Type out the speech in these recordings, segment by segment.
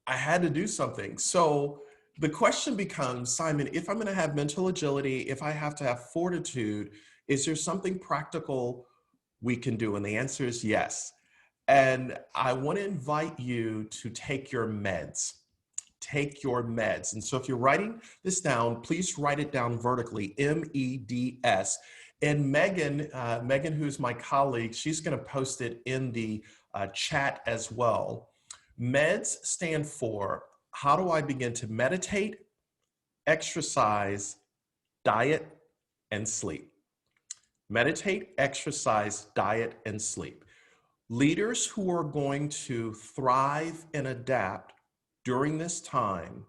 I had to do something. So the question becomes, Simon, if I'm going to have mental agility, if I have to have fortitude, is there something practical we can do? And the answer is yes. And I want to invite you to take your meds. Take your meds. And so if you're writing this down, please write it down vertically, MEDS. And Megan, who's my colleague, she's going to post it in the chat as well. MEDS stand for how do I begin to meditate, exercise, diet, and sleep. Meditate, exercise, diet, and sleep. Leaders who are going to thrive and adapt during this time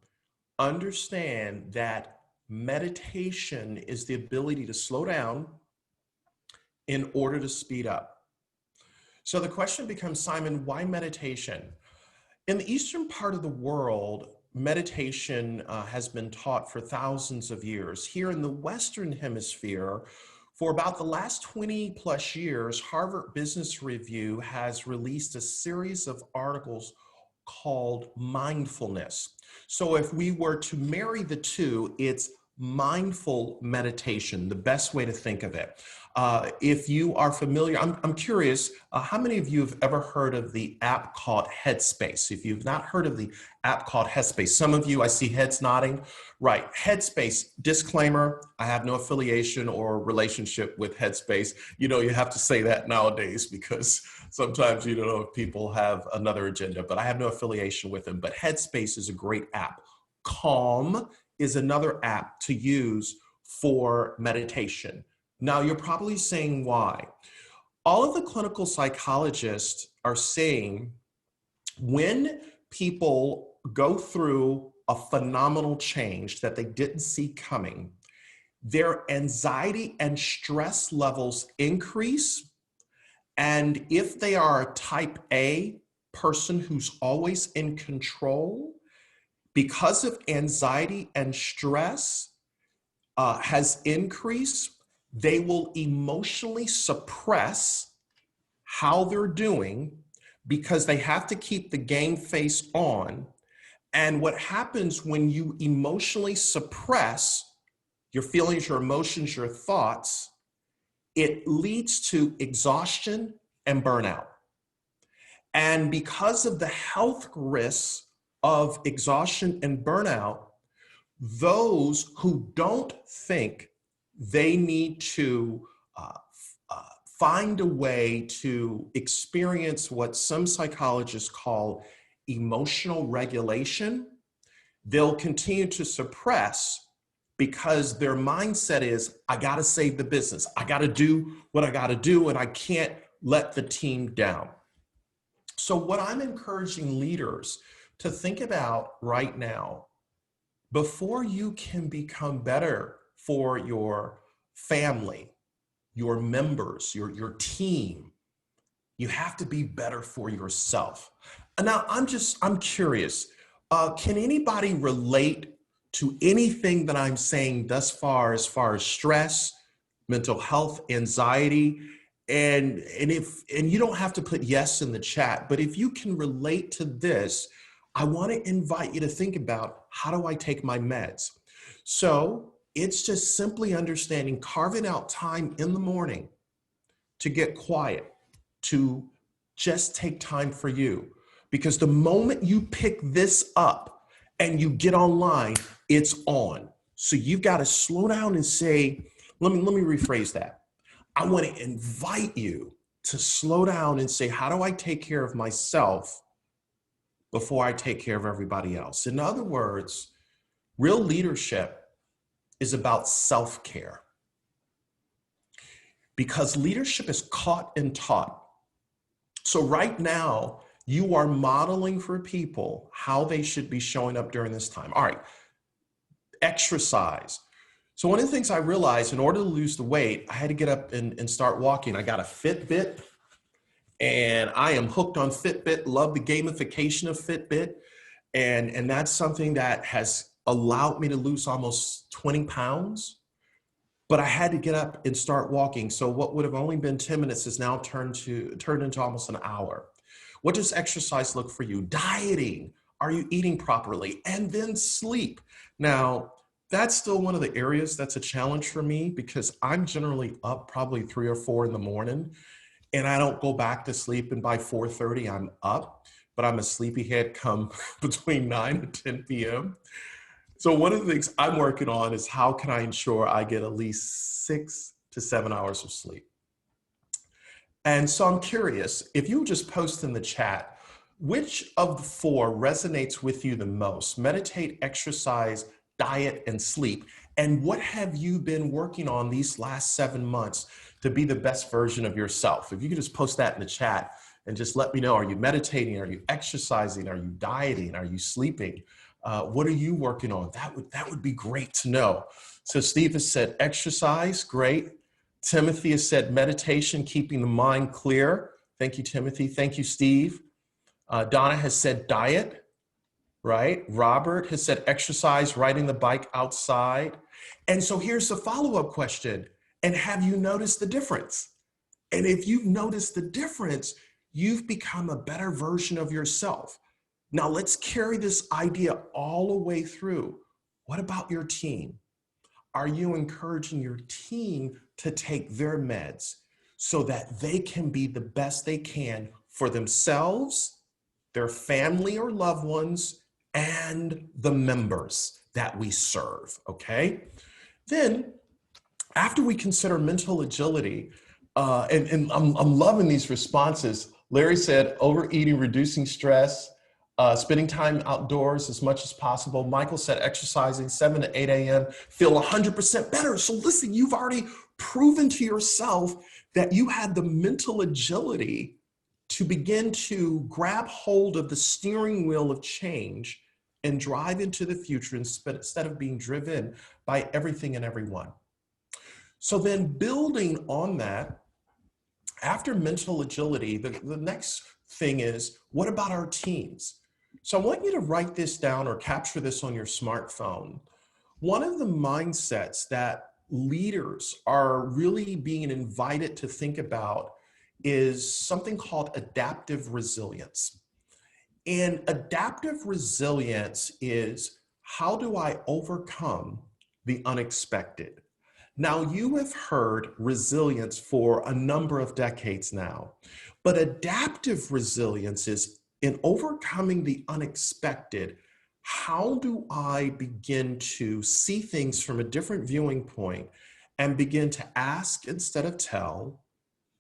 understand that meditation is the ability to slow down in order to speed up. So the question becomes, Simon, why meditation? In the eastern part of the world, meditation has been taught for thousands of years. Here in the Western Hemisphere, for about the last 20 plus years, Harvard Business Review has released a series of articles called mindfulness. So if we were to marry the two, it's mindful meditation, the best way to think of it. If you are familiar, I'm curious, how many of you have ever heard of the app called Headspace? If you've not heard of the app called Headspace, some of you, I see heads nodding. Right, Headspace, disclaimer, I have no affiliation or relationship with Headspace. You know, you have to say that nowadays because sometimes you don't know if people have another agenda, but I have no affiliation with them. But Headspace is a great app. Calm is another app to use for meditation. Now, you're probably saying why. All of the clinical psychologists are saying when people go through a phenomenal change that they didn't see coming, their anxiety and stress levels increase. And if they are a type A person who's always in control, because of anxiety and stress has increased, they will emotionally suppress how they're doing because they have to keep the game face on. And what happens when you emotionally suppress your feelings, your emotions, your thoughts, it leads to exhaustion and burnout. And because of the health risks of exhaustion and burnout, those who don't think they need to find a way to experience what some psychologists call emotional regulation, they'll continue to suppress because their mindset is, I gotta save the business. I gotta do what I gotta do, and I can't let the team down. So what I'm encouraging leaders to think about right now, before you can become better for your family, your members, your team, you have to be better for yourself. And now I'm curious, can anybody relate to anything that I'm saying thus far as stress, mental health, anxiety? And you don't have to put yes in the chat, but if you can relate to this, I want to invite you to think about, how do I take my meds? So it's just simply understanding, carving out time in the morning to get quiet, to just take time for you. Because the moment you pick this up and you get online, it's on. So you've got to slow down and say, let me rephrase that. I want to invite you to slow down and say, how do I take care of myself before I take care of everybody else? In other words, real leadership is about self-care. Because leadership is caught and taught. So right now, you are modeling for people how they should be showing up during this time. All right, exercise. So one of the things I realized, in order to lose the weight, I had to get up and start walking. I got a Fitbit, and I am hooked on Fitbit, love the gamification of Fitbit. And that's something that has allowed me to lose almost 20 pounds. But I had to get up and start walking. So what would have only been 10 minutes is now turned into almost an hour. What does exercise look for you? Dieting. Are you eating properly? And then sleep. Now, that's still one of the areas that's a challenge for me because I'm generally up probably 3 or 4 in the morning and I don't go back to sleep. And by 4:30, I'm up, but I'm a sleepyhead come between 9 and 10 p.m. So one of the things I'm working on is how can I ensure I get at least 6 to 7 hours of sleep? And so I'm curious, if you just post in the chat, which of the 4 resonates with you the most? Meditate, exercise, diet, and sleep. And what have you been working on these last 7 months to be the best version of yourself? If you could just post that in the chat and just let me know, are you meditating? Are you exercising? Are you dieting? Are you sleeping? What are you working on? That would be great to know. So Steve has said exercise, great. Timothy has said meditation, keeping the mind clear. Thank you, Timothy. Thank you, Steve. Donna has said diet, right? Robert has said exercise, riding the bike outside. And so here's the follow-up question. And have you noticed the difference? And if you've noticed the difference, you've become a better version of yourself. Now let's carry this idea all the way through. What about your team? Are you encouraging your team to take their meds so that they can be the best they can for themselves, their family or loved ones, and the members that we serve, okay? Then, after we consider mental agility, and I'm loving these responses. Larry said, overeating, reducing stress, spending time outdoors as much as possible. Michael said exercising 7 to 8 a.m., feel 100% better. So listen, you've already proven to yourself that you had the mental agility to begin to grab hold of the steering wheel of change and drive into the future instead of being driven by everything and everyone. So then building on that, after mental agility, the next thing is, what about our teams? So I want you to write this down or capture this on your smartphone. One of the mindsets that leaders are really being invited to think about is something called adaptive resilience. And adaptive resilience is, how do I overcome the unexpected? Now, you have heard resilience for a number of decades now, but adaptive resilience is in overcoming the unexpected. How do I begin to see things from a different viewing point and begin to ask instead of tell,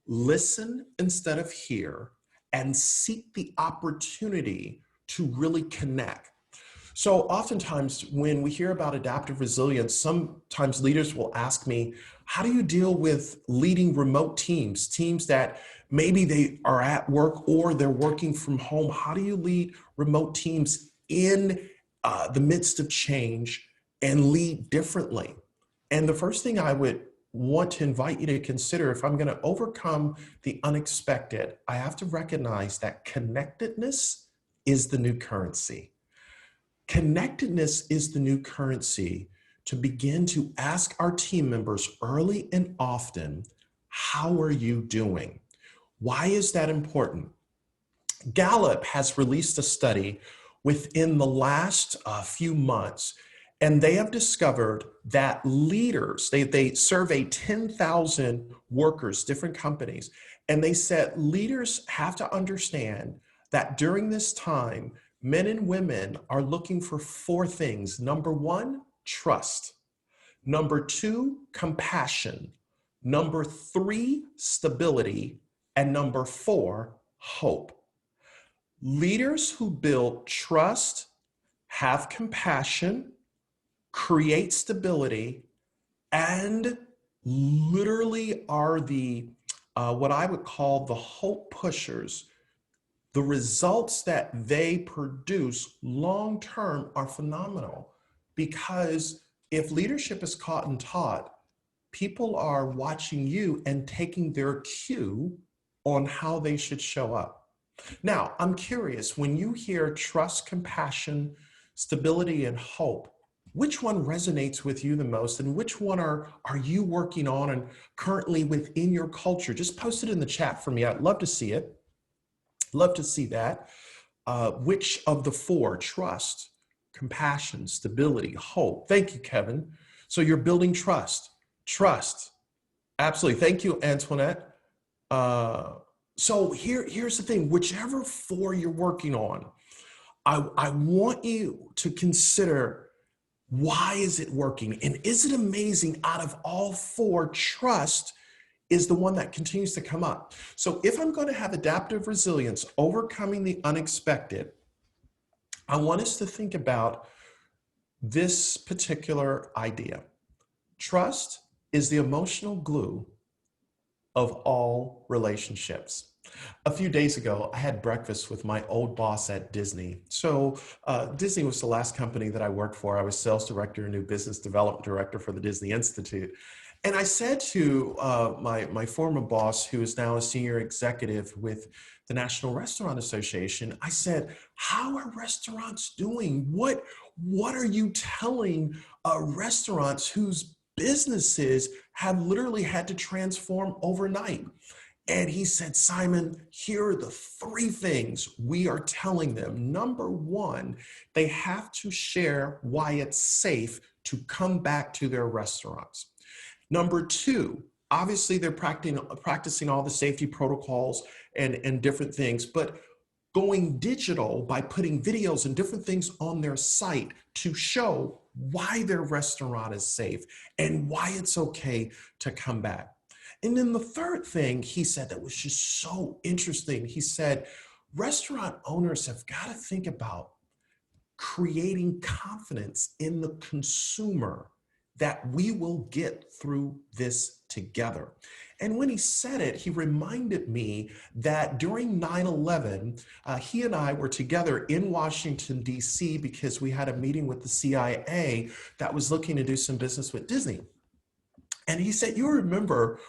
listen instead of hear, and seek the opportunity to really connect? So oftentimes when we hear about adaptive resilience, sometimes leaders will ask me, how do you deal with leading remote teams, teams that maybe they are at work or they're working from home? How do you lead remote teams in the midst of change and lead differently? And the first thing I would want to invite you to consider, if I'm going to overcome the unexpected, I have to recognize that connectedness is the new currency. Connectedness is the new currency to begin to ask our team members early and often, how are you doing? Why is that important? Gallup has released a study within the last few months, and they have discovered that leaders, they surveyed 10,000 workers, different companies, and they said leaders have to understand that during this time, men and women are looking for 4 things. Number 1, trust. Number 2, compassion. Number 3, stability. And number 4, hope. Leaders who build trust, have compassion, create stability, and literally are the what I would call the hope pushers. The results that they produce long-term are phenomenal, because if leadership is caught and taught, people are watching you and taking their cue on how they should show up. Now, I'm curious, when you hear trust, compassion, stability, and hope, which one resonates with you the most, and which one are you working on and currently within your culture? Just post it in the chat for me. I'd love to see it. Love to see that. which of the four, trust, compassion, stability, hope. Thank you, Kevin. So you're building trust. Trust. Absolutely. Thank you, Antoinette. So here's the thing, whichever four you're working on, I want you to consider, why is it working? And is it amazing, out of all four, trust is the one that continues to come up. So if I'm going to have adaptive resilience, overcoming the unexpected, I want us to think about this particular idea. Trust is the emotional glue of all relationships. A few days ago, I had breakfast with my old boss at Disney. So Disney was the last company that I worked for. I was sales director and new business development director for the Disney Institute. And I said to my former boss, who is now a senior executive with the National Restaurant Association, I said, how are restaurants doing? What are you telling restaurants whose businesses have literally had to transform overnight? And he said, Simon, here are the three things we are telling them. Number one, they have to share why it's safe to come back to their restaurants. Number two, obviously they're practicing all the safety protocols and different things, but going digital by putting videos and different things on their site to show why their restaurant is safe and why it's okay to come back. And then the third thing he said that was just so interesting, he said, restaurant owners have got to think about creating confidence in the consumer that we will get through this together. And when he said it, he reminded me that during 9/11, he and I were together in Washington, D.C., because we had a meeting with the CIA that was looking to do some business with Disney. And he said, you remember,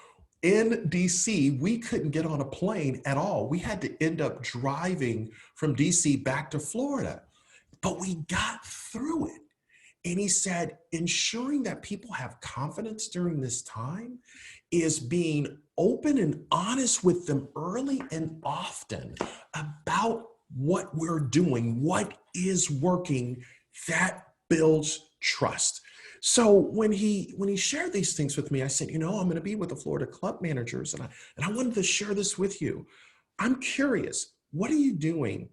in DC, we couldn't get on a plane at all. We had to end up driving from DC back to Florida, but we got through it. And he said, ensuring that people have confidence during this time is being open and honest with them early and often about what we're doing, what is working. That builds trust. So when he shared these things with me, I said, I'm going to be with the Florida club managers, and I wanted to share this with you. I'm curious, what are you doing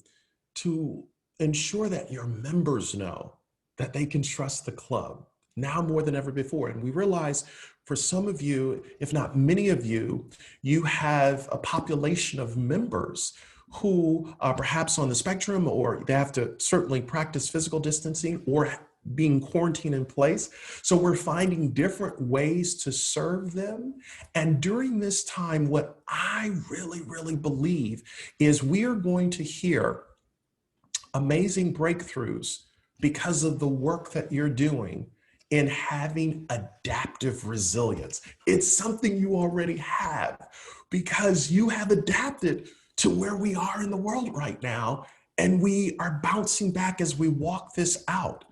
to ensure that your members know that they can trust the club now more than ever before? And we realize for some of you, if not many of you, you have a population of members who are perhaps on the spectrum, or they have to certainly practice physical distancing or being quarantined in place. So we're finding different ways to serve them. And during this time, what I really, really believe is we are going to hear amazing breakthroughs because of the work that you're doing in having adaptive resilience. It's something you already have because you have adapted to where we are in the world right now, and we are bouncing back as we walk this out.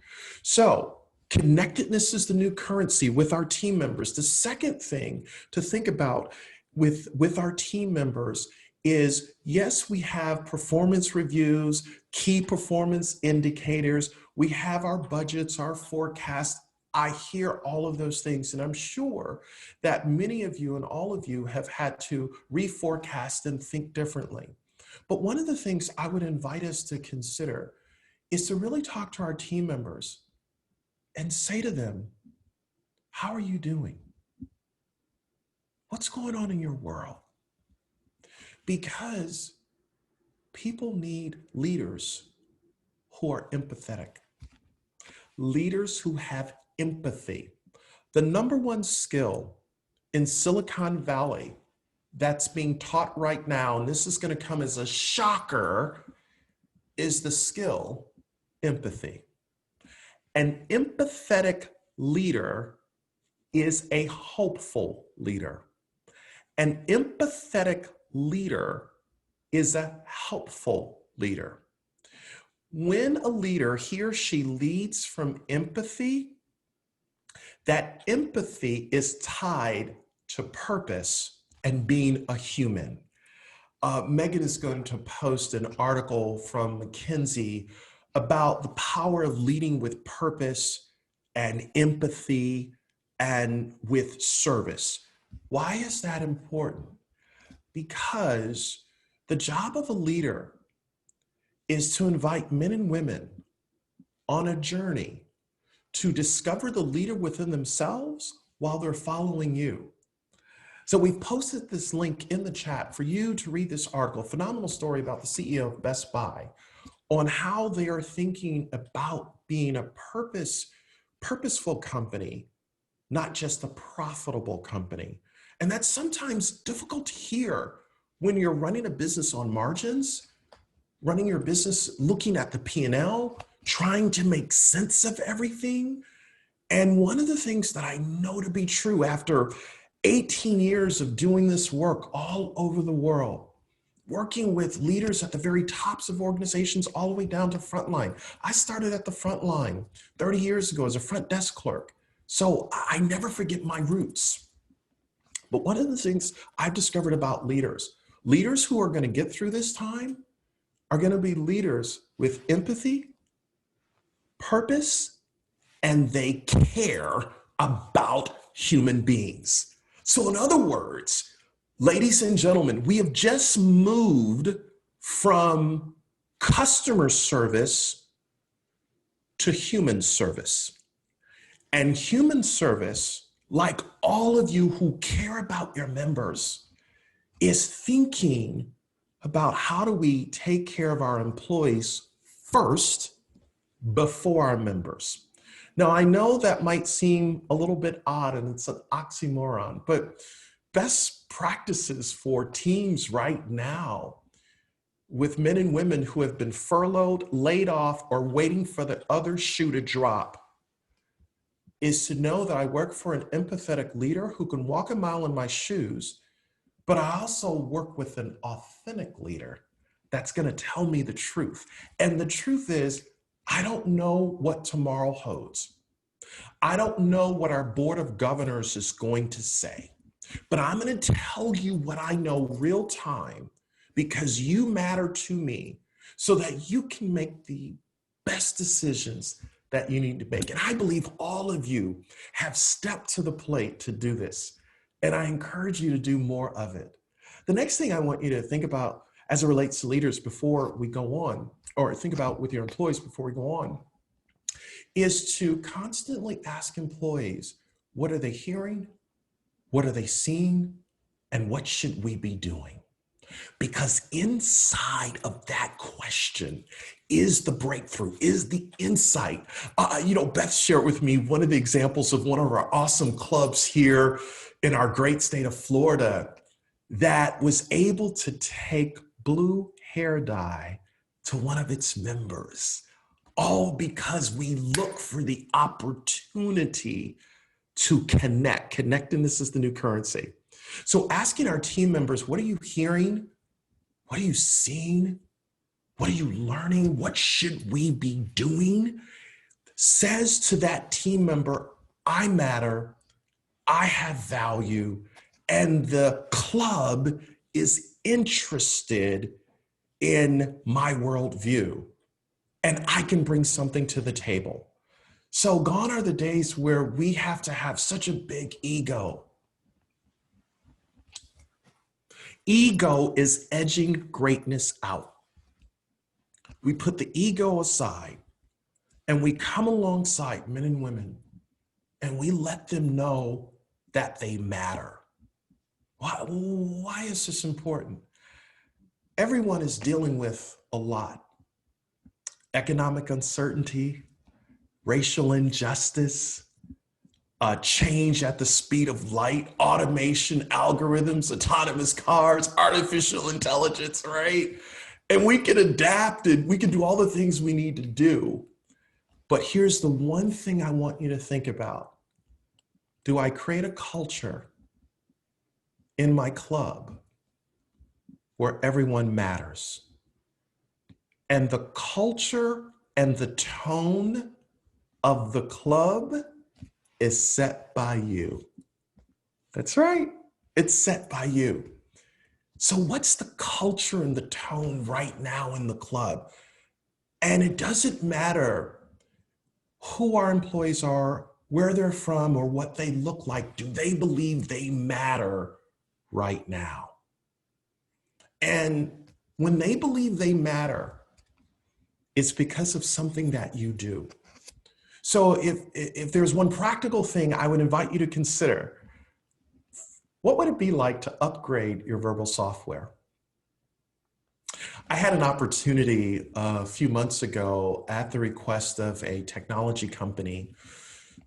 So connectedness is the new currency with our team members. The second thing to think about with our team members is, yes, we have performance reviews, key performance indicators. We have our budgets, our forecasts. I hear all of those things, and I'm sure that many of you and all of you have had to reforecast and think differently. But one of the things I would invite us to consider is to really talk to our team members and say to them, how are you doing? What's going on in your world? Because people need leaders who are empathetic, leaders who have empathy. The number one skill in Silicon Valley that's being taught right now, and this is going to come as a shocker, is the skill empathy. An empathetic leader is a hopeful leader. An empathetic leader is a helpful leader. When a leader, he or she leads from empathy, that empathy is tied to purpose and being a human. Megan is going to post an article from McKinsey about the power of leading with purpose and empathy and with service. Why is that important? Because the job of a leader is to invite men and women on a journey to discover the leader within themselves while they're following you. So we've posted this link in the chat for you to read this article, phenomenal story about the CEO of Best Buy on how they are thinking about being a purposeful company, not just a profitable company. And that's sometimes difficult to hear when you're running a business on margins, running your business, looking at the P&L, trying to make sense of everything. And one of the things that I know to be true after 18 years of doing this work all over the world, working with leaders at the very tops of organizations all the way down to frontline. I started at the front line 30 years ago as a front desk clerk. So I never forget my roots. But one of the things I've discovered about leaders who are going to get through this time are going to be leaders with empathy, purpose, and they care about human beings. So in other words, ladies and gentlemen, we have just moved from customer service to human service. And human service, like all of you who care about your members, is thinking about how do we take care of our employees first before our members. Now, I know that might seem a little bit odd and it's an oxymoron, but best practices for teams right now with men and women who have been furloughed, laid off, or waiting for the other shoe to drop is to know that I work for an empathetic leader who can walk a mile in my shoes, but I also work with an authentic leader that's going to tell me the truth. And the truth is, I don't know what tomorrow holds. I don't know what our board of governors is going to say, but I'm going to tell you what I know real time because you matter to me so that you can make the best decisions that you need to make. And I believe all of you have stepped to the plate to do this. And I encourage you to do more of it. The next thing I want you to think about as it relates to leaders before we go on, or think about with your employees before we go on, is to constantly ask employees, what are they hearing? What are they seeing? And what should we be doing? Because inside of that question is the breakthrough, is the insight. Beth shared with me one of the examples of one of our awesome clubs here in our great state of Florida that was able to take blue hair dye to one of its members, all because we look for the opportunity to connect. Connectedness is the new currency. So asking our team members, what are you hearing? What are you seeing? What are you learning? What should we be doing? Says to that team member, I matter, I have value, and the club is interested in my worldview, and I can bring something to the table. So gone are the days where we have to have such a big ego. Ego is edging greatness out. We put the ego aside and we come alongside men and women and we let them know that they matter. Why is this important? Everyone is dealing with a lot. Economic uncertainty, racial injustice, change at the speed of light, automation, algorithms, autonomous cars, artificial intelligence, right? And we can adapt and we can do all the things we need to do. But here's the one thing I want you to think about. Do I create a culture in my club where everyone matters? And the culture and the tone of the club is set by you. That's right. It's set by you. So what's the culture and the tone right now in the club? And it doesn't matter who our employees are, where they're from, or what they look like. Do they believe they matter right now? And when they believe they matter, it's because of something that you do. So if there's one practical thing I would invite you to consider, what would it be like to upgrade your verbal software? I had an opportunity a few months ago at the request of a technology company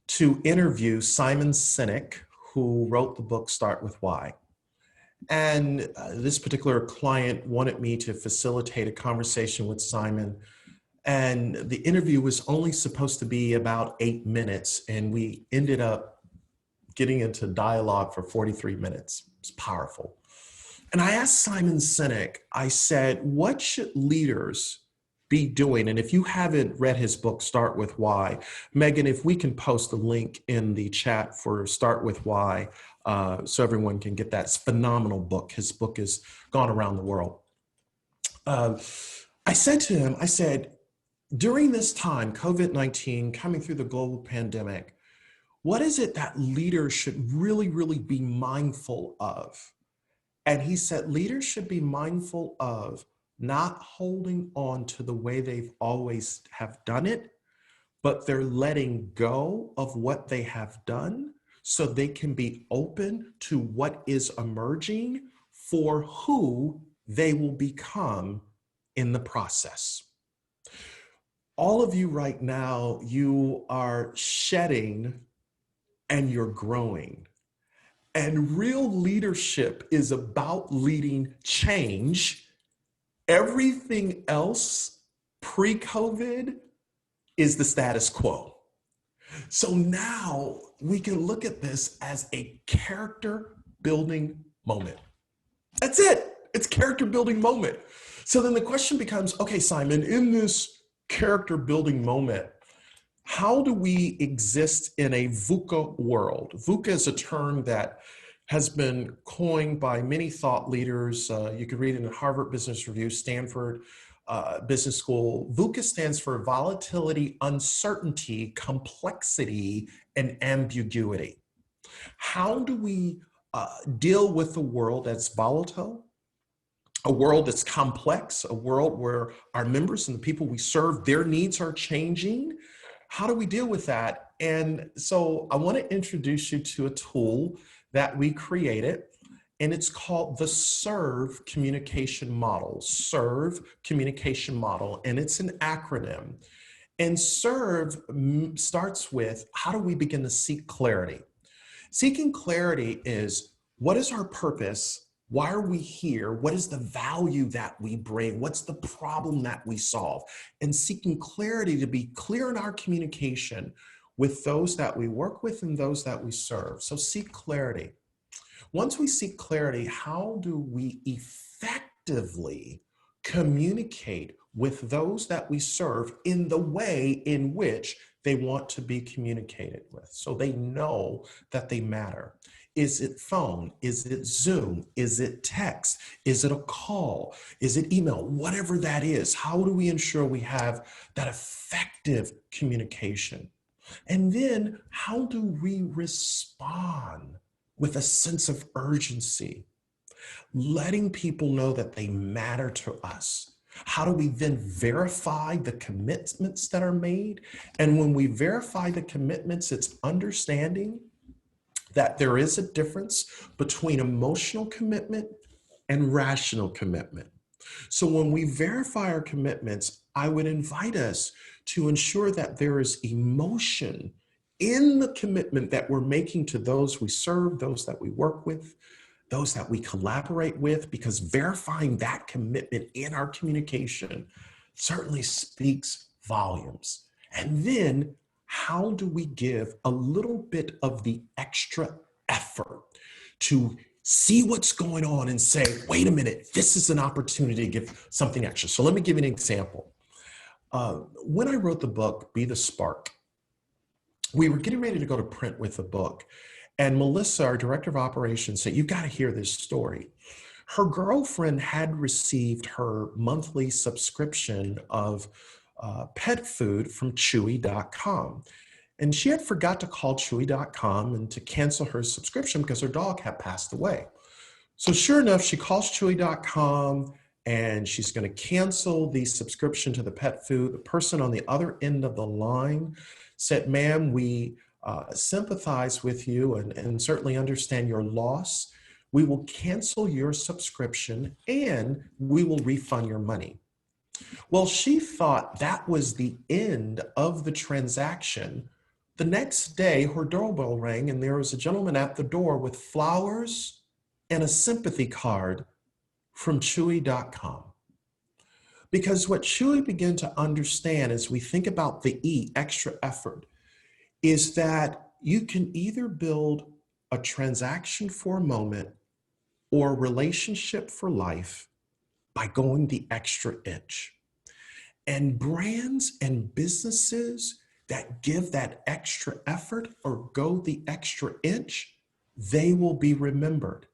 to interview Simon Sinek, who wrote the book Start With Why. And this particular client wanted me to facilitate a conversation with Simon. And the interview was only supposed to be about 8 minutes. And we ended up getting into dialogue for 43 minutes. It's powerful. And I asked Simon Sinek, I said, what should leaders be doing? And if you haven't read his book, Start With Why, Megan, if we can post a link in the chat for Start With Why, so everyone can get that. It's a phenomenal book. His book has gone around the world. I said to him, I said, during this time, COVID-19 coming through the global pandemic, what is it that leaders should really, really be mindful of? And he said, leaders should be mindful of not holding on to the way they've always have done it, but they're letting go of what they have done so they can be open to what is emerging for who they will become in the process. All of you right now, you are shedding and you're growing. And real leadership is about leading change. Everything else pre-COVID is the status quo. So now we can look at this as a character building moment. That's it. It's character building moment. So then the question becomes, okay, Simon, in this character building moment, how do we exist in a VUCA world? VUCA is a term that has been coined by many thought leaders. You can read it in Harvard Business Review, Stanford Business School. VUCA stands for volatility, uncertainty, complexity, and ambiguity. How do we deal with a world that's volatile, a world that's complex, a world where our members and the people we serve, their needs are changing? How do we deal with that? And so I want to introduce you to a tool that we created, and it's called the SERVE communication model. SERVE communication model, and it's an acronym. And SERVE starts with, how do we begin to seek clarity? Seeking clarity is, what is our purpose? Why are we here? What is the value that we bring? What's the problem that we solve? And seeking clarity to be clear in our communication with those that we work with and those that we serve. So seek clarity. Once we seek clarity, how do we effectively communicate with those that we serve in the way in which they want to be communicated with, so they know that they matter? Is it phone? Is it Zoom? Is it text? Is it a call? Is it email? Whatever that is, how do we ensure we have that effective communication? And then how do we respond with a sense of urgency, letting people know that they matter to us? How do we then verify the commitments that are made? And when we verify the commitments, it's understanding that there is a difference between emotional commitment and rational commitment. So when we verify our commitments, I would invite us to ensure that there is emotion in the commitment that we're making to those we serve, those that we work with, those that we collaborate with, because verifying that commitment in our communication certainly speaks volumes. And then how do we give a little bit of the extra effort to see what's going on and say, wait a minute, this is an opportunity to give something extra. So let me give you an example. When I wrote the book, Be the Spark, we were getting ready to go to print with the book. And Melissa, our director of operations, said, you've got to hear this story. Her girlfriend had received her monthly subscription of pet food from Chewy.com. And she had forgot to call Chewy.com and to cancel her subscription because her dog had passed away. So sure enough, she calls Chewy.com and she's going to cancel the subscription to the pet food. The person on the other end of the line said, ma'am, we sympathize with you and certainly understand your loss. We will cancel your subscription and we will refund your money. Well, she thought that was the end of the transaction. The next day, her doorbell rang and there was a gentleman at the door with flowers and a sympathy card from Chewy.com. Because what Chewy began to understand as we think about the E, extra effort, is that you can either build a transaction for a moment or a relationship for life by going the extra inch. And brands and businesses that give that extra effort or go the extra inch, they will be remembered.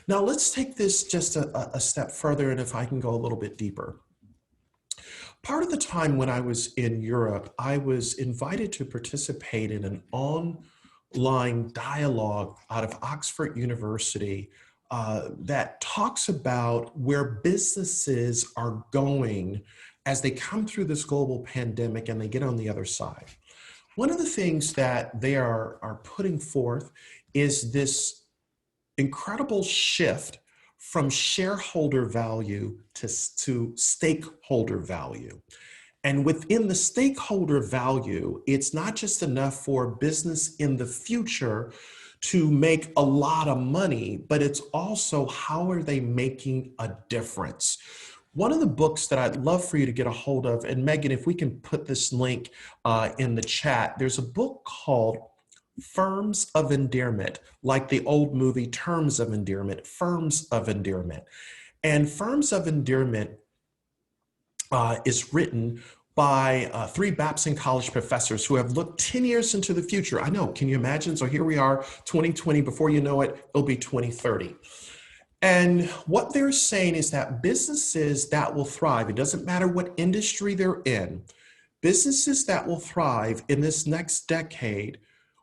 Now let's take this just a step further, and if I can go a little bit deeper. Part of the time when I was in Europe, I was invited to participate in an online dialogue out of Oxford University that talks about where businesses are going as they come through this global pandemic and they get on the other side. One of the things that they are putting forth is this incredible shift from shareholder value to stakeholder value. And within the stakeholder value, it's not just enough for business in the future to make a lot of money, but it's also how are they making a difference. One of the books that I'd love for you to get a hold of, and Megan, if we can put this link in the chat, there's a book called Firms of Endearment, like the old movie Terms of Endearment, Firms of Endearment. And Firms of Endearment is written by three Babson College professors who have looked 10 years into the future. I know, can you imagine? So here we are, 2020, before you know it, it'll be 2030. And what they're saying is that businesses that will thrive, it doesn't matter what industry they're in, businesses that will thrive in this next decade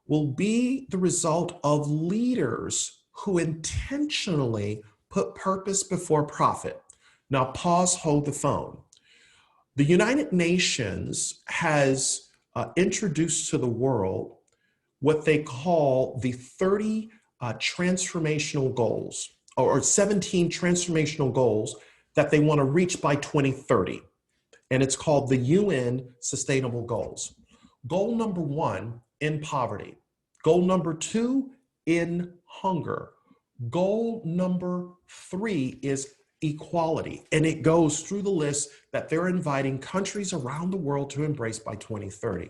will be the result of leaders who intentionally put purpose before profit. Now pause, hold the phone. The United Nations has introduced to the world what they call the 30 transformational goals, or 17 transformational goals that they want to reach by 2030. And it's called the UN Sustainable Goals. Goal number 1, end poverty. Goal number 2, end hunger. Goal number 3 is equality. And it goes through the list that they're inviting countries around the world to embrace by 2030.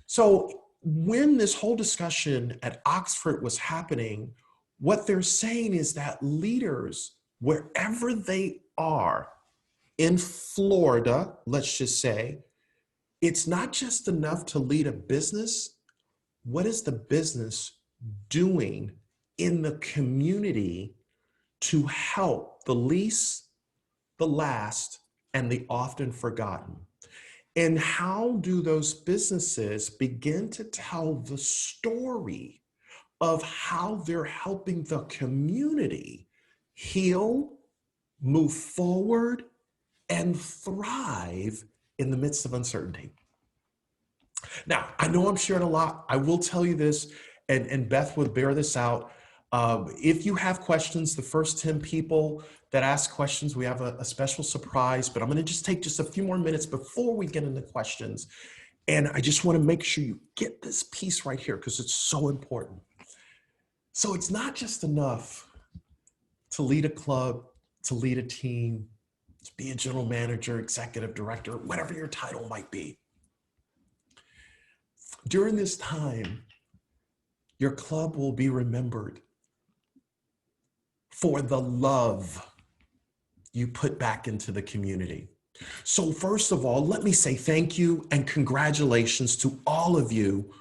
So when this whole discussion at Oxford was happening, what they're saying is that leaders, wherever they are, in Florida, let's just say, it's not just enough to lead a business. What is the business doing in the community to help the least, the last, and the often forgotten? And how do those businesses begin to tell the story of how they're helping the community heal, move forward, and thrive in the midst of uncertainty? Now, I know I'm sharing a lot. I will tell you this, and Beth will bear this out. If you have questions, the first 10 people that ask questions, we have a special surprise, but I'm going to just take just a few more minutes before we get into questions. And I just want to make sure you get this piece right here because it's so important. So it's not just enough to lead a club, to lead a team, to be a general manager, executive director, whatever your title might be. During this time, your club will be remembered for the love you put back into the community. So first of all, let me say thank you and congratulations to all of you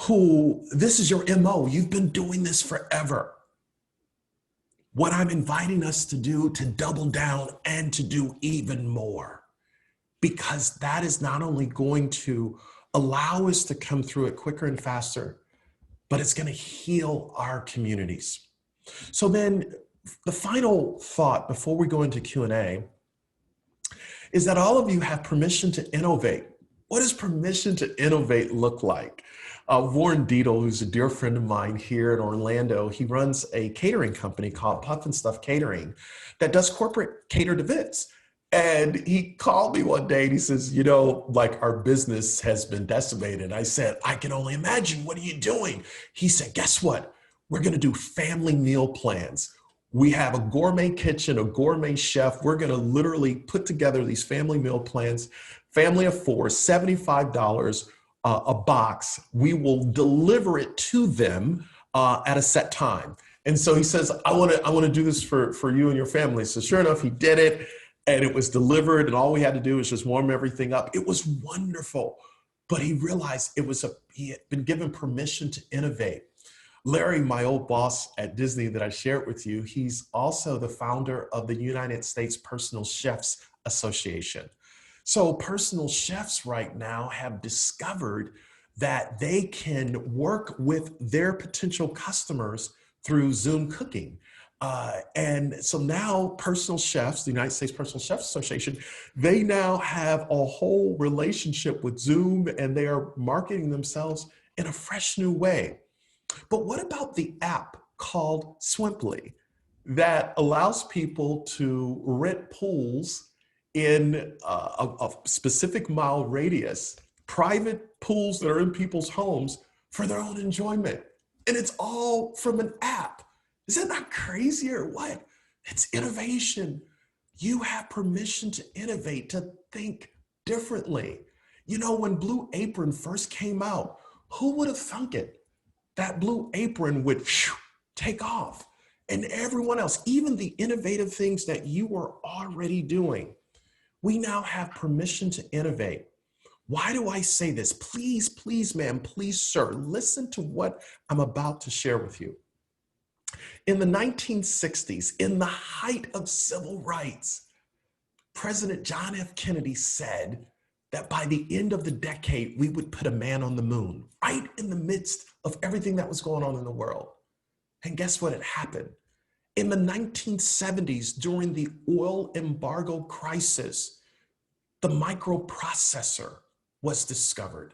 who, this is your MO. You've been doing this forever. what I'm inviting us to do, to double down and to do even more, because that is not only going to allow us to come through it quicker and faster, but it's going to heal our communities. So then the final thought before we go into Q&A is that all of you have permission to innovate. What does permission to innovate look like? Warren Deedle, who's a dear friend of mine here in Orlando, he runs a catering company called Puff and Stuff Catering that does corporate catered events. And he called me one day and he says, you know, like our business has been decimated. I said, I can only imagine. What are you doing? He said, guess what? We're going to do family meal plans. We have a gourmet kitchen, a gourmet chef. We're going to literally put together these family meal plans, family of four, $75 a box. We will deliver it to them at a set time. And so he says, I want to do this for you and your family. So sure enough, he did it and it was delivered and all we had to do was just warm everything up. It was wonderful. But he realized he had been given permission to innovate. Larry, my old boss at Disney that I shared with you, he's also the founder of the United States Personal Chefs Association. So personal chefs right now have discovered that they can work with their potential customers through Zoom cooking. And so now personal chefs, the United States Personal Chefs Association, they now have a whole relationship with Zoom and they are marketing themselves in a fresh new way. But what about the app called Swimply that allows people to rent pools in a specific mile radius, private pools that are in people's homes for their own enjoyment? And it's all from an app. Is that not crazy or what? It's innovation. You have permission to innovate, to think differently. You know, when Blue Apron first came out, who would have thunk it? That Blue Apron would take off. And everyone else, even the innovative things that you were already doing, we now have permission to innovate. Why do I say this? Please, please, ma'am, please, sir, listen to what I'm about to share with you. In the 1960s, in the height of civil rights, President John F. Kennedy said that by the end of the decade, we would put a man on the moon, right in the midst of everything that was going on in the world. And guess what had happened? In the 1970s, during the oil embargo crisis, the microprocessor was discovered.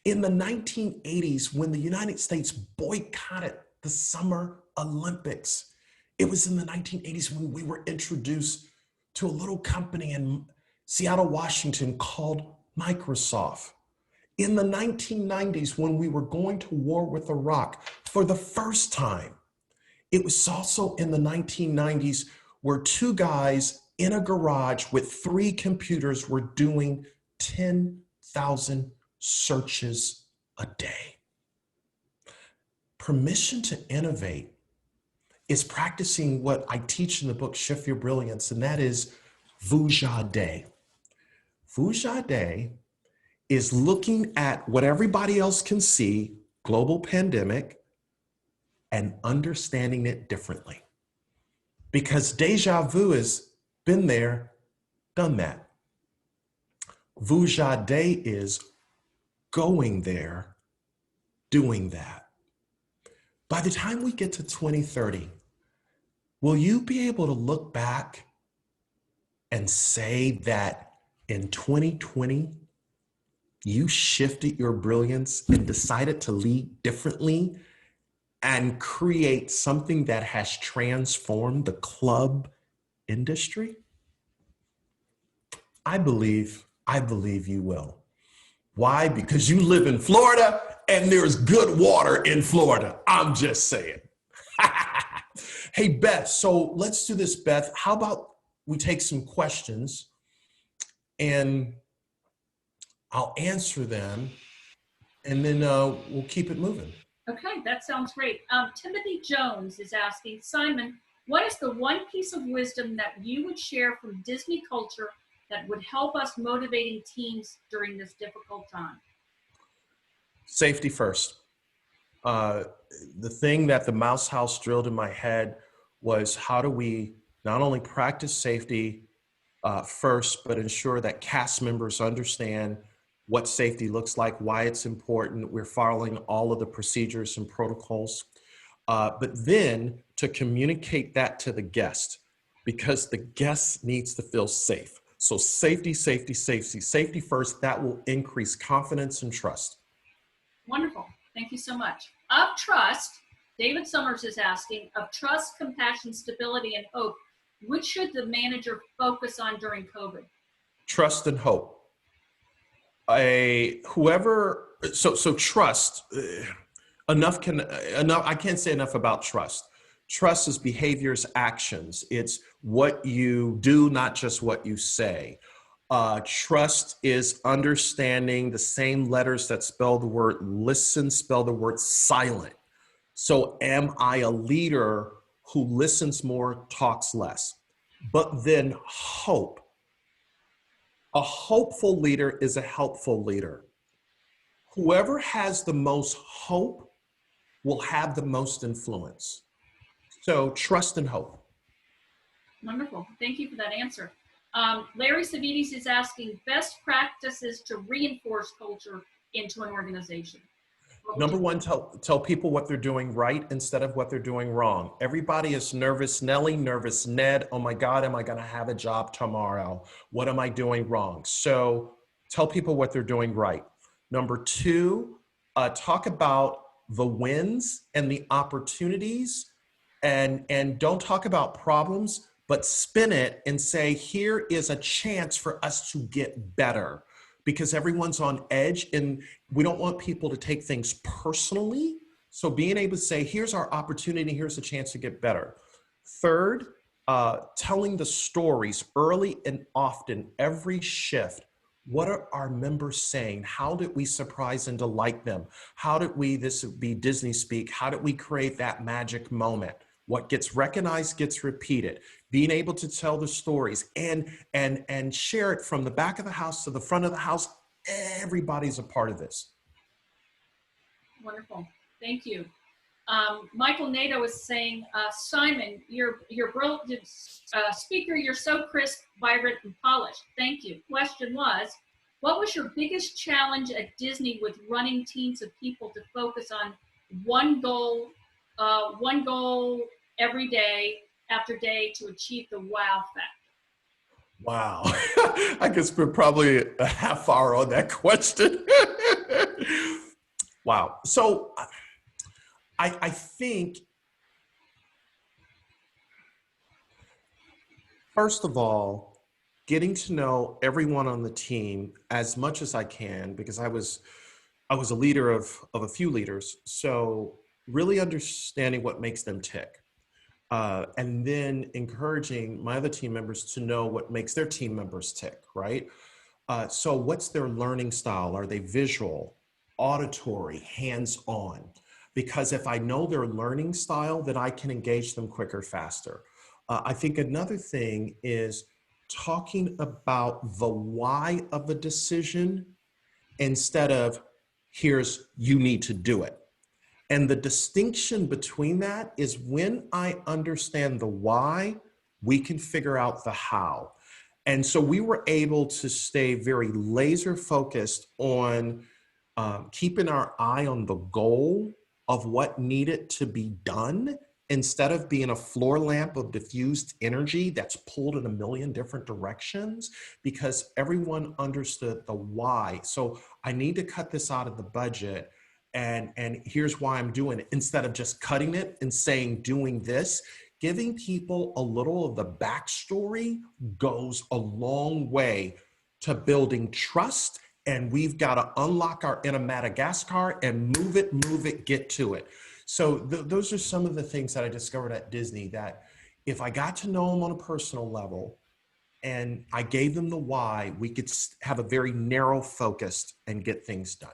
In the 1980s, when the United States boycotted the Summer Olympics, it was in the 1980s when we were introduced to a little company in Seattle, Washington called Microsoft. In the 1990s, when we were going to war with Iraq for the first time, it was also in the 1990s where two guys in a garage with 3 computers were doing 10,000 searches a day. Permission to innovate is practicing what I teach in the book, Shift Your Brilliance, and that is Vujade. Vujade is looking at what everybody else can see, global pandemic, and understanding it differently. Because deja vu has been there, done that. Vujade is going there, doing that. By the time we get to 2030, will you be able to look back and say that in 2020, you shifted your brilliance and decided to lead differently and create something that has transformed the club industry? I believe you will. Why? Because you live in Florida and there's good water in Florida. I'm just saying. Hey, Beth, so let's do this, Beth. How about we take some questions and I'll answer them and then we'll keep it moving. Okay, that sounds great. Timothy Jones is asking, Simon, what is the one piece of wisdom that you would share from Disney culture that would help us motivating teams during this difficult time? Safety first. The thing that the Mouse House drilled in my head was how do we not only practice safety first, but ensure that cast members understand what safety looks like, why it's important. We're following all of the procedures and protocols. But then to communicate that to the guest, because the guest needs to feel safe. So safety, safety, safety, safety first, that will increase confidence and trust. Wonderful. Thank you so much. Of trust, David Summers is asking, of trust, compassion, stability, and hope, which should the manager focus on during COVID? Trust and hope. So trust, enough, I can't say enough about trust. Trust is behaviors, actions. It's what you do, not just what you say. Trust is understanding the same letters that spell the word listen, spell the word silent. So am I a leader who listens more, talks less? But then hope. A hopeful leader is a helpful leader. Whoever has the most hope will have the most influence. So trust and hope. Wonderful. Thank you for that answer. Larry Savides is asking best practices to reinforce culture into an organization. Number one, tell people what they're doing right instead of what they're doing wrong. Everybody is nervous Nelly, nervous Ned. Oh my God, am I going to have a job tomorrow? What am I doing wrong? So tell people what they're doing right. Number two, talk about the wins and the opportunities, and don't talk about problems, but spin it and say, here is a chance for us to get better, because everyone's on edge and we don't want people to take things personally. So being able to say, here's our opportunity, here's a chance to get better. Third, telling the stories early and often, every shift. What are our members saying? How did we surprise and delight them? How did we, this would be Disney speak, how did we create that magic moment? What gets recognized gets repeated. Being able to tell the stories and share it from the back of the house to the front of the house. Everybody's a part of this. Wonderful. Thank you. Michael Nato is saying, Simon, you're brilliant speaker. You're so crisp, vibrant, and polished. Thank you. Question was, what was your biggest challenge at Disney with running teams of people to focus on one goal every day after day to achieve the wow factor? Wow. I could spend probably a half hour on that question. Wow. So I think, first of all, getting to know everyone on the team as much as I can, because I was a leader of a few leaders. So really understanding what makes them tick. And then encouraging my other team members to know what makes their team members tick, right? So what's their learning style? Are they visual, auditory, hands-on? Because if I know their learning style, then I can engage them quicker, faster. I think another thing is talking about the why of the decision instead of here's, you need to do it. And the distinction between that is when I understand the why, we can figure out the how. And so we were able to stay very laser focused on keeping our eye on the goal of what needed to be done, instead of being a floor lamp of diffused energy that's pulled in a million different directions, because everyone understood the why. So I need to cut this out of the budget. And here's why I'm doing it, instead of just cutting it and saying doing this. Giving people a little of the backstory goes a long way to building trust. And we've got to unlock our inner Madagascar and move it, get to it. So those are some of the things that I discovered at Disney, that if I got to know them on a personal level and I gave them the why, we could have a very narrow focus and get things done.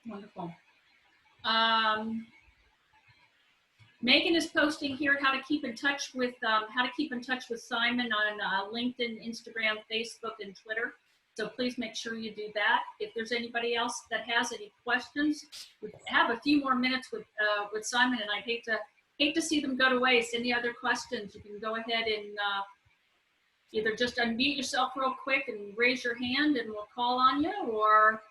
Wonderful. Megan is posting here how to keep in touch with Simon on LinkedIn, Instagram, Facebook, and Twitter. So please make sure you do that. If there's anybody else that has any questions, we have a few more minutes with Simon, and I'd hate to hate to see them go to waste. Any other questions? You can go ahead and either just unmute yourself real quick and raise your hand and we'll call on you, or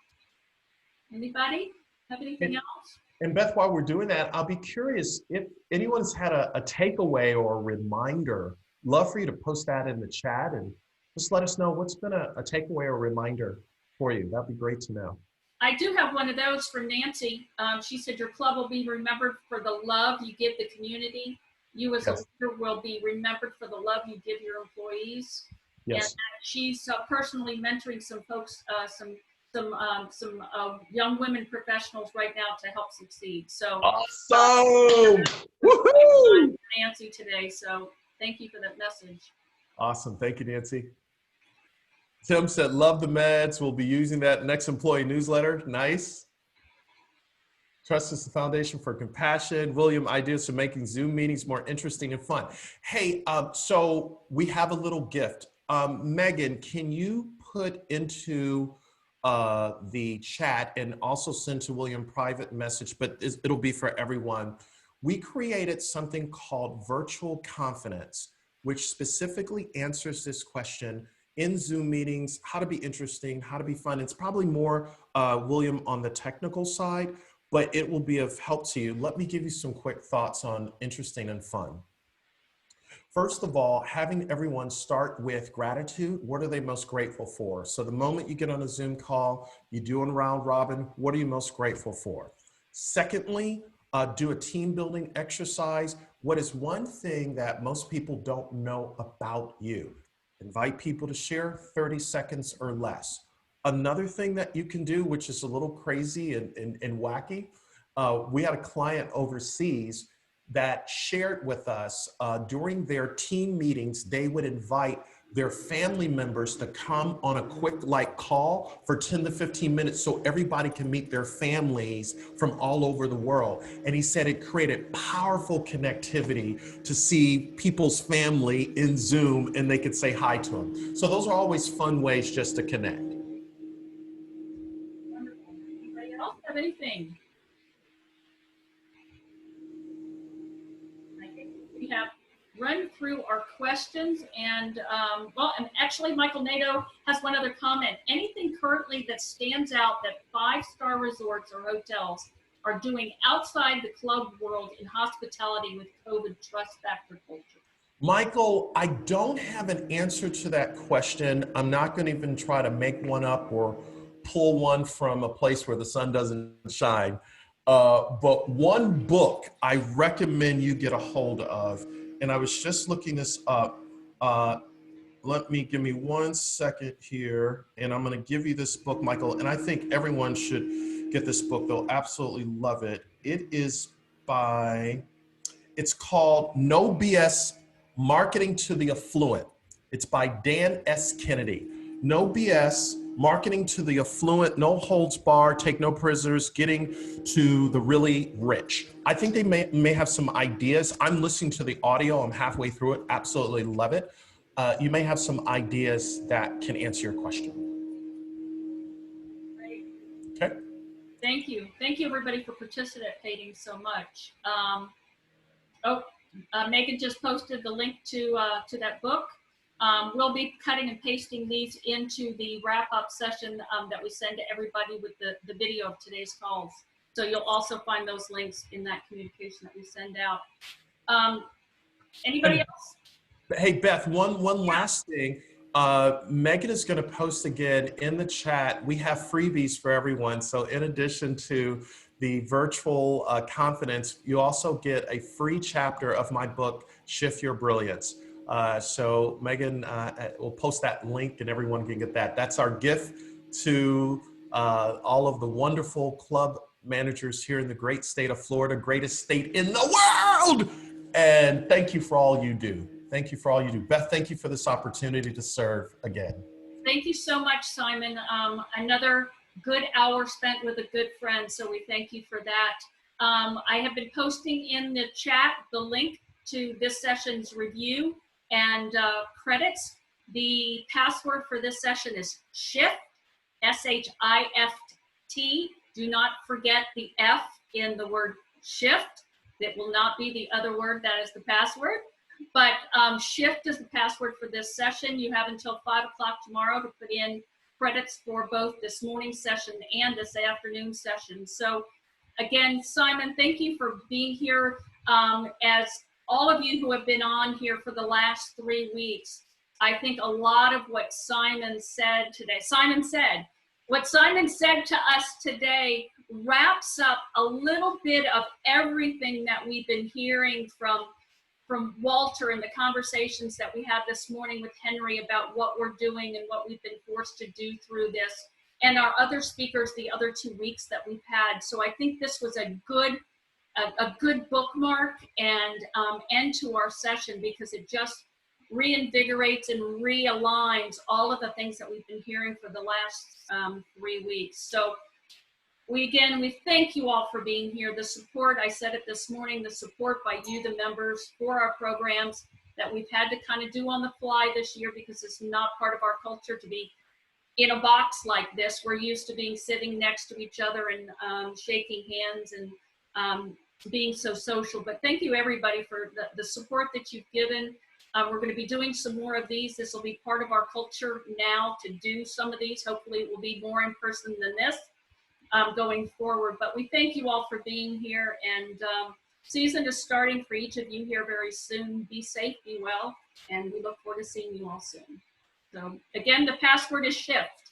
anybody have anything else? And Beth, while we're doing that, I'll be curious if anyone's had a takeaway or a reminder. Love for you to post that in the chat and just let us know what's been a takeaway or reminder for you. That'd be great to know. I do have one of those from Nancy. She said, your club will be remembered for the love you give the community. You as a leader will be remembered for the love you give your employees. Yes. And she's personally mentoring some folks, some young women professionals right now to help succeed. So awesome. Woohoo! Nancy today. So thank you for that message. Awesome. Thank you, Nancy. Tim said, love the meds. We'll be using that next employee newsletter. Nice. Trust is the foundation for compassion. William, ideas for making Zoom meetings more interesting and fun. Hey, so we have a little gift. Megan, can you put into the chat and also send to William private message, but it'll be for everyone. We created something called Virtual Confidence, which specifically answers this question in Zoom meetings, how to be interesting, how to be fun. It's probably more, William, on the technical side, but it will be of help to you. Let me give you some quick thoughts on interesting and fun. First of all, having everyone start with gratitude. What are they most grateful for? So the moment you get on a Zoom call, you do a round robin, what are you most grateful for? Secondly, do a team building exercise. What is one thing that most people don't know about you? Invite people to share 30 seconds or less. Another thing that you can do, which is a little crazy and wacky, we had a client overseas that shared with us during their team meetings, they would invite their family members to come on a quick call for 10 to 15 minutes so everybody can meet their families from all over the world. And he said it created powerful connectivity to see people's family in Zoom and they could say hi to them. So those are always fun ways just to connect. Wonderful. Anybody else have anything? I think we have run through our questions and and actually Michael Nato has one other comment. Anything currently that stands out that 5-star resorts or hotels are doing outside the club world in hospitality with COVID trust factor culture? Michael, I don't have an answer to that question. I'm not going to even try to make one up or pull one from a place where the sun doesn't shine. But one book I recommend you get a hold of, and I was just looking this up. Give me 1 second here, and I'm going to give you this book, Michael, and I think everyone should get this book. They'll absolutely love it. It's called No BS Marketing to the Affluent. It's by Dan S. Kennedy. No BS, Marketing to the Affluent, no holds barred, take no prisoners, getting to the really rich. I think they may have some ideas. I'm listening to the audio. I'm halfway through it. Absolutely love it. You may have some ideas that can answer your question. Great. Okay. Thank you. Thank you, everybody, for participating so much. Megan just posted the link to that book. We'll be cutting and pasting these into the wrap-up session that we send to everybody with the video of today's calls. So you'll also find those links in that communication that we send out. Anybody else? Hey, Beth, one last thing. Megan is going to post again in the chat. We have freebies for everyone. So in addition to the virtual confidence, you also get a free chapter of my book, Shift Your Brilliance. So Megan will post that link and everyone can get that. That's our gift to all of the wonderful club managers here in the great state of Florida, greatest state in the world. And thank you for all you do. Thank you for all you do. Beth, thank you for this opportunity to serve again. Thank you so much, Simon. Another good hour spent with a good friend, so we thank you for that. I have been posting in the chat the link to this session's review and credits. The password for this session is SHIFT, S-H-I-F-T. Do not forget the F in the word shift. It will not be the other word that is the password, but shift is the password for this session. You have until 5 o'clock tomorrow to put in credits for both this morning session and this afternoon session. So again, Simon, thank you for being here. As all of you who have been on here for the last 3 weeks, I think a lot of what Simon said today, what Simon said to us today wraps up a little bit of everything that we've been hearing from Walter and the conversations that we had this morning with Henry about what we're doing and what we've been forced to do through this, and our other speakers the other 2 weeks that we've had. So I think this was a good bookmark and end to our session, because it just reinvigorates and realigns all of the things that we've been hearing for the last 3 weeks. So we thank you all for being here. The support, I said it this morning, the support by you, the members, for our programs that we've had to kind of do on the fly this year, because it's not part of our culture to be in a box like this. We're used to being sitting next to each other and shaking hands and being so social. But thank you everybody for the support that you've given. We're going to be doing some more of these. This will be part of our culture now to do some of these. Hopefully it will be more in person than this going forward. But we thank you all for being here, and season is starting for each of you here very soon. Be safe, be well, and we look forward to seeing you all soon. So again, the password is shift.